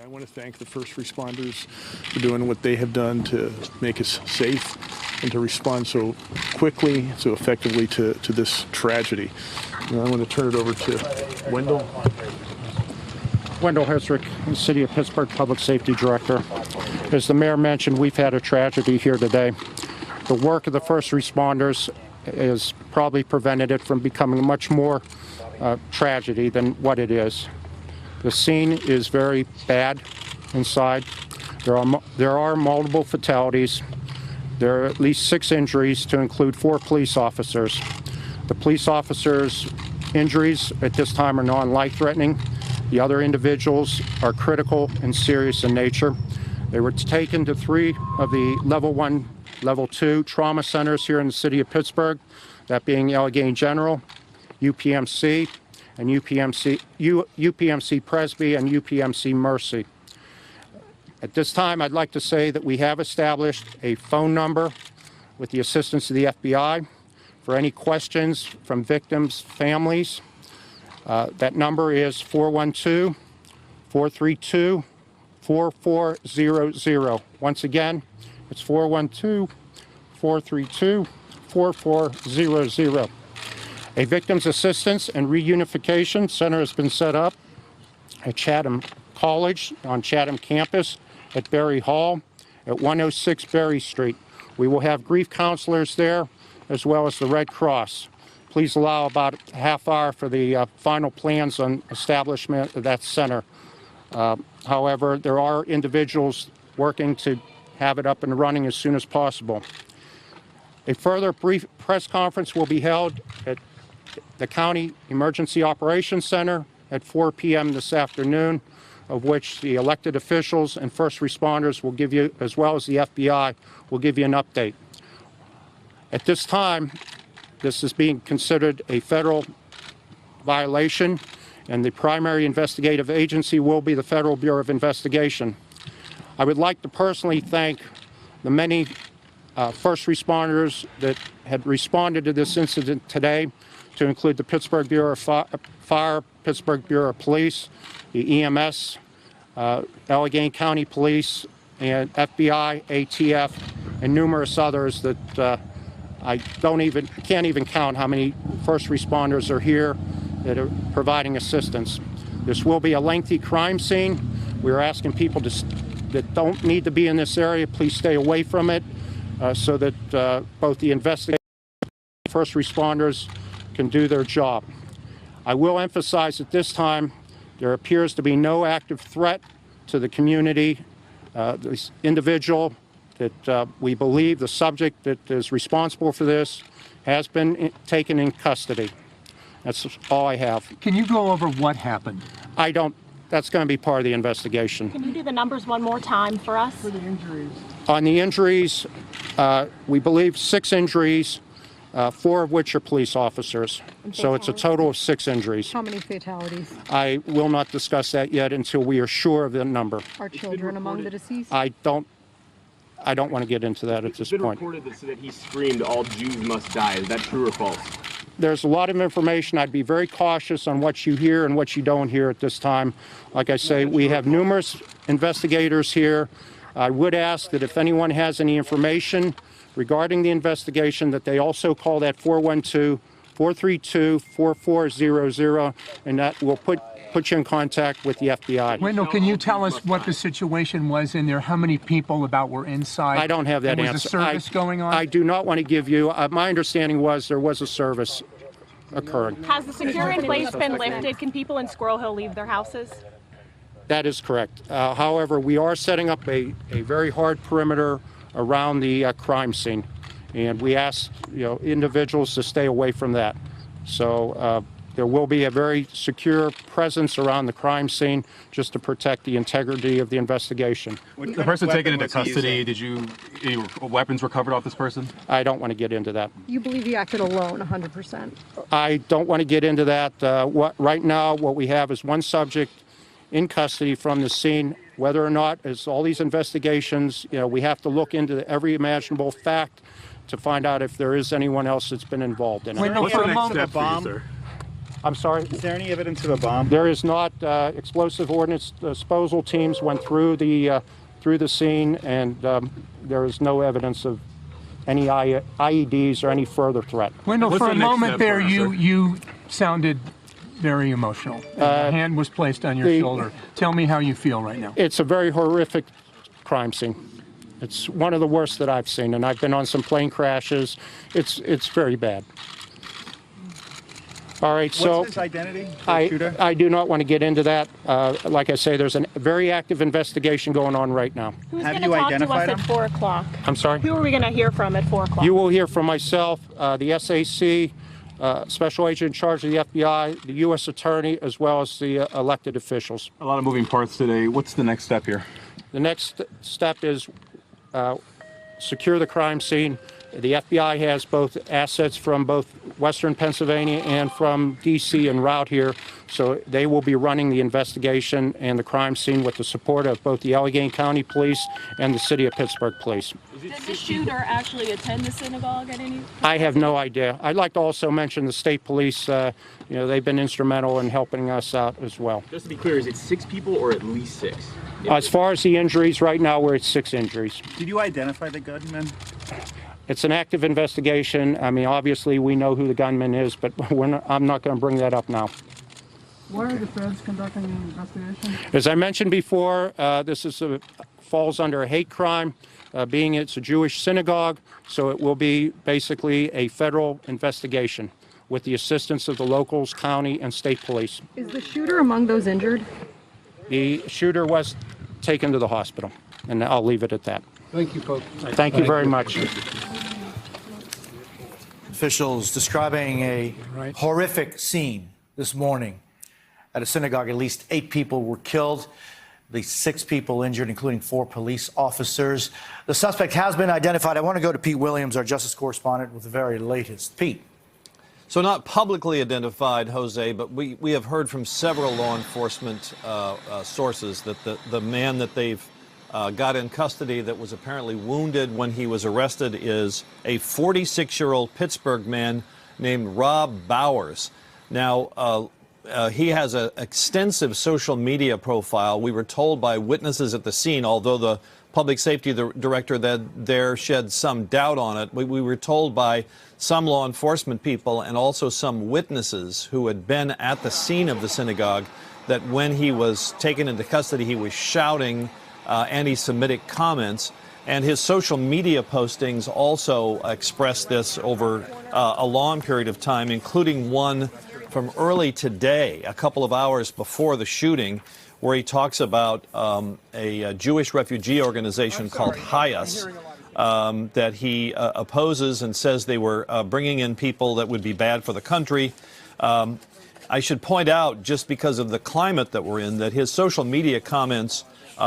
I want to thank the first responders for doing what they have done to make us safe and to respond so quickly, so effectively to this tragedy. And I want to turn it over to Wendell. Wendell HISSRICH, the City of Pittsburgh Public Safety Director. As the mayor mentioned, we've had a tragedy here today. The work of the first responders has probably prevented it from becoming much more tragedy than what it is. The scene is very bad inside. There are multiple fatalities. There are at least 6 injuries, to include 4 police officers. The police officers' injuries at this time are non-life-threatening. The other individuals are critical and serious in nature. They were taken to 3 of the Level 1, Level 2 trauma centers here in the city of Pittsburgh, that being Allegheny General, UPMC, and UPMC Presby and UPMC Mercy. At this time, I'd like to say that we have established a phone number with the assistance of the FBI for any questions from victims' families. That number is 412-432-4400. Once again, it's 412-432-4400. A Victims Assistance and Reunification Center has been set up at Chatham College on Chatham campus at Berry Hall at 106 Berry Street. We will have grief counselors there as well as the Red Cross. Please allow about a half hour for the final plans on establishment of that center. However, there are individuals working to have it up and running as soon as possible. A further brief press conference will be held at the County Emergency Operations Center at 4 p.m. this afternoon, of which the elected officials and first responders will give you, as well as the FBI, will give you an update. At this time, this is being considered a federal violation, and the primary investigative agency will be the Federal Bureau of Investigation. I would like to personally thank the many first responders that had responded to this incident today, to include the Pittsburgh Bureau of Fire, Pittsburgh Bureau of Police, the EMS, Allegheny County Police, and FBI, ATF, and numerous others that I can't even count how many first responders are here that are providing assistance. This will be a lengthy crime scene. We're asking people that don't need to be in this area, please stay away from it, so that both the investigators and first responders can do their job. I will emphasize at this time, there appears to be no active threat to the community. This individual that we believe, the subject that is responsible for this, has been taken in custody. That's all I have. Can you go over what happened? I don't. That's going to be part of the investigation. Can you do the numbers one more time for us? For the injuries. On the injuries, we believe 6 injuries, 4 of which are police officers. So it's a total of 6 injuries. How many fatalities? I will not discuss that yet until we are sure of the number. Are children among the deceased? I don't want to get into that at this point. It's been reported that he screamed, "All Jews must die." Is that true or false? There's a lot of information. I'd be very cautious on what you hear and what you don't hear at this time. Like I say, we have numerous investigators here. I would ask that if anyone has any information regarding the investigation, that they also call that 412-432-4400, and that will put you in contact with the FBI. Wendell, can you tell us what the situation was in there? How many people about were inside? I don't have that answer. Was a service going on? I do not want to give you, my understanding was there was a service occurring. Has the security in place been lifted? Can people in Squirrel Hill leave their houses? That is correct. However, we are setting up a very hard perimeter around the crime scene, and we ask individuals to stay away from that. So there will be a very secure presence around the crime scene just to protect the integrity of the investigation. The person taken into custody, any weapons recovered off this person? I don't want to get into that. You believe he acted alone 100%? I don't want to get into that. Right now, what we have is one subject in custody from the scene. Whether or not, as all these investigations, we have to look into every imaginable fact to find out if there is anyone else that's been involved in it. Wendell, What's the next step for you, sir? I'm sorry? Is there any evidence of a bomb? There is not. Explosive ordnance disposal teams went through the scene, and there is no evidence of any IEDs or any further threat. Wendell, What's for the a next moment step there, for us, sir? you sounded very emotional. A hand was placed on your shoulder. Tell me how you feel right now. It's a very horrific crime scene. It's one of the worst that I've seen, and I've been on some plane crashes. It's very bad. All right, so What's his identity? The shooter? I do not want to get into that. Like I say, there's a very active investigation going on right now. Who's Have going to you talk to us identified at him? 4 o'clock? I'm sorry? Who are we going to hear from at 4 o'clock? You will hear from myself, the SAC, Special Agent in charge of the FBI, the U.S. Attorney, as well as the elected officials. A lot of moving parts today. What's the next step here? The next step is secure the crime scene. The FBI has both assets from both Western Pennsylvania and from D.C. en route here, so they will be running the investigation and the crime scene with the support of both the Allegheny County Police and the City of Pittsburgh Police. Did the shooter actually attend the synagogue at any? I have no idea. I'd like to also mention the state police. They've been instrumental in helping us out as well. Just to be clear, is it 6 people or at least 6? As far as the injuries, right now we're at 6 injuries. Did you identify the gunman? It's an active investigation. I mean, obviously we know who the gunman is, but I'm not going to bring that up now. Why are the feds conducting the investigation? As I mentioned before, this falls under a hate crime, being it's a Jewish synagogue, so it will be basically a federal investigation with the assistance of the locals, county, and state police. Is the shooter among those injured? The shooter was taken to the hospital, and I'll leave it at that. Thank you, folks. Thank you very much. Officials describing a horrific scene this morning at a synagogue. At least 8 people were killed, at least 6 people injured, including 4 police officers. The suspect has been identified. I want to go to Pete Williams, our justice correspondent, with the very latest. Pete. So not publicly identified, Jose, but we have heard from several law enforcement sources that the man that they've got in custody that was apparently wounded when he was arrested is a 46-year-old Pittsburgh man named Rob Bowers. Now, he has an extensive social media profile. We were told by witnesses at the scene, although the public safety director there shed some doubt on it, we were told by some law enforcement people and also some witnesses who had been at the scene of the synagogue that when he was taken into custody, he was shouting anti-Semitic comments, and his social media postings also expressed this over a long period of time, including one from early today, a couple of hours before the shooting, where he talks about a Jewish refugee organization called HISSRICH that he opposes and says they were bringing in people that would be bad for the country. I should point out, just because of the climate that we're in, that his social media comments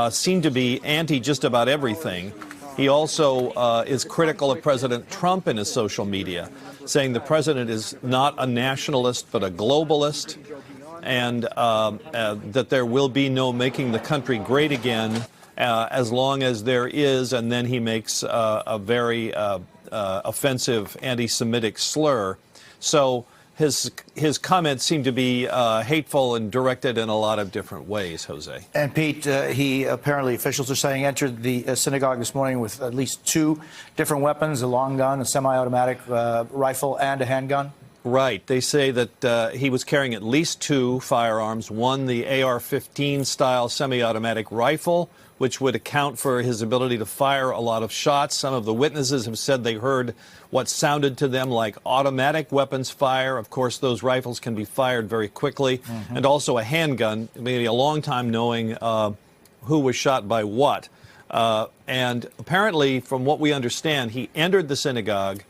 seem to be anti just about everything. He also is critical of President Trump in his social media, saying the president is not a nationalist but a globalist, and that there will be no making the country great again as long as there is, and then he makes a very offensive anti-Semitic slur. So his comments seem to be hateful and directed in a lot of different ways, Jose. And Pete, he apparently, officials are saying, entered the synagogue this morning with at least 2 different weapons, a long gun, a semi-automatic rifle, and a handgun. Right. They say that he was carrying at least 2 firearms, one the AR-15 style semi-automatic rifle, which would account for his ability to fire a lot of shots. Some of the witnesses have said they heard what sounded to them like automatic weapons fire. Of course, those rifles can be fired very quickly. And also a handgun, maybe a long time knowing who was shot by what. And apparently, from what we understand, he entered the synagogue,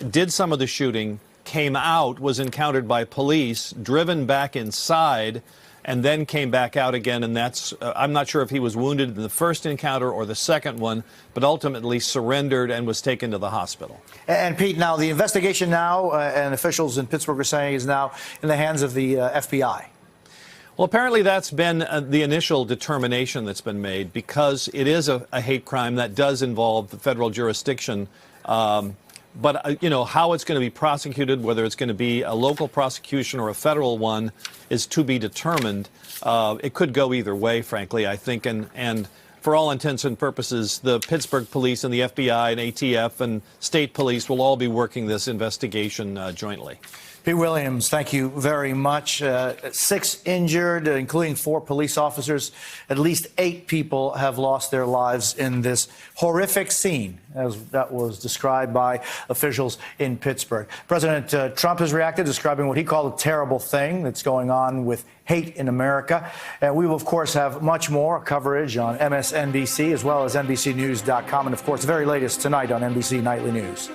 did some of the shooting, came out, was encountered by police, driven back inside, and then came back out again. And that's, I'm not sure if he was wounded in the first encounter or the second one, but ultimately surrendered and was taken to the hospital. And Pete, now the investigation now, and officials in Pittsburgh are saying, is now in the hands of the FBI. Well, apparently that's been the initial determination that's been made, because it is a hate crime that does involve the federal jurisdiction. But, you know, how it's going to be prosecuted, whether it's going to be a local prosecution or a federal one, is to be determined. It could go either way, frankly, I think. And for all intents and purposes, the Pittsburgh police and the FBI and ATF and state police will all be working this investigation jointly. Pete Williams, thank you very much. 6 injured, including 4 police officers. At least 8 people have lost their lives in this horrific scene, as that was described by officials in Pittsburgh. President Trump has reacted, describing what he called a terrible thing that's going on with hate in America. And we will, of course, have much more coverage on MSNBC as well as NBCnews.com. And, of course, the very latest tonight on NBC Nightly News.